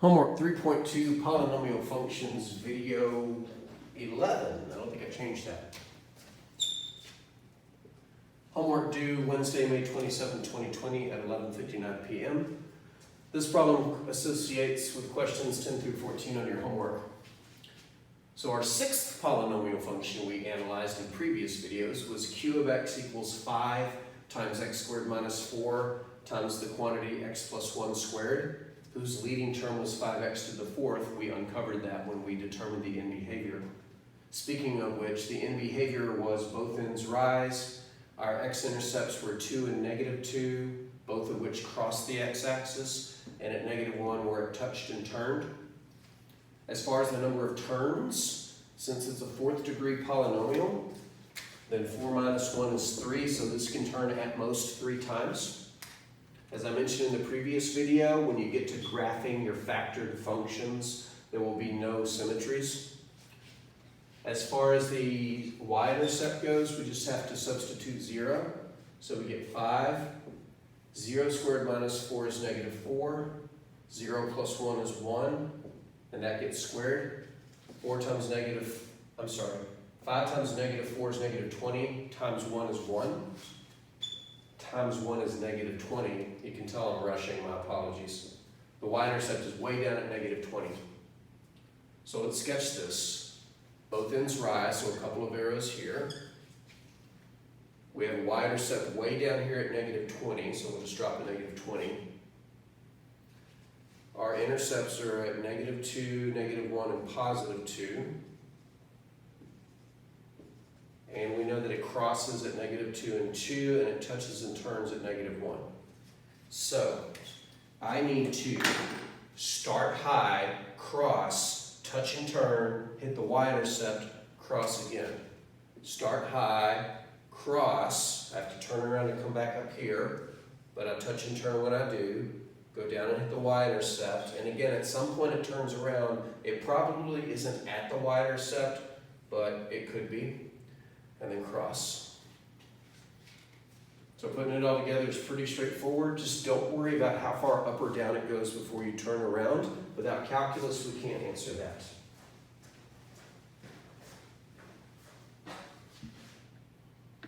Homework 3.2, Polynomial Functions, video 11. I don't think I changed that. Homework due Wednesday, May 27, 2020 at 11:59 p.m. This problem associates with questions 10 through 14 on your homework. So our sixth polynomial function we analyzed in previous videos was q of x equals 5 times x squared minus 4 times the quantity x plus 1 squared, whose leading term was 5x to the fourth. We uncovered that when we determined the end behavior. Speaking of which, the end behavior was both ends rise. Our x-intercepts were 2 and -2, both of which crossed the x-axis, and at -1 where it touched and turned. As far as the number of turns, since it's a fourth degree polynomial, then 4 minus 1 is 3, so this can turn at most 3 times. As I mentioned in the previous video, when you get to graphing your factored functions, there will be no symmetries. As far as the y-intercept goes, we just have to substitute 0. So we get 5. 0 squared minus 4 is -4. 0 plus 1 is 1, and that gets squared. 5 times -4 is -20, times 1 is 1. Times 1 is -20. You can tell I'm rushing, my apologies. The y-intercept is way down at -20. So let's sketch this. Both ends rise, so a couple of arrows here. We have y-intercept way down here at -20, so we'll just drop to -20. Our intercepts are at -2, -1, and +2. And we know that it crosses at -2 and 2, and it touches and turns at -1. So I need to start high, cross, touch and turn, hit the y-intercept, cross again. Start high, cross, I have to turn around and come back up here, but I touch and turn when I do, go down and hit the y-intercept, and again at some point it turns around. It probably isn't at the y-intercept, but it could be, and then cross. So putting it all together is pretty straightforward. Just don't worry about how far up or down it goes before you turn around. Without calculus, we can't answer that.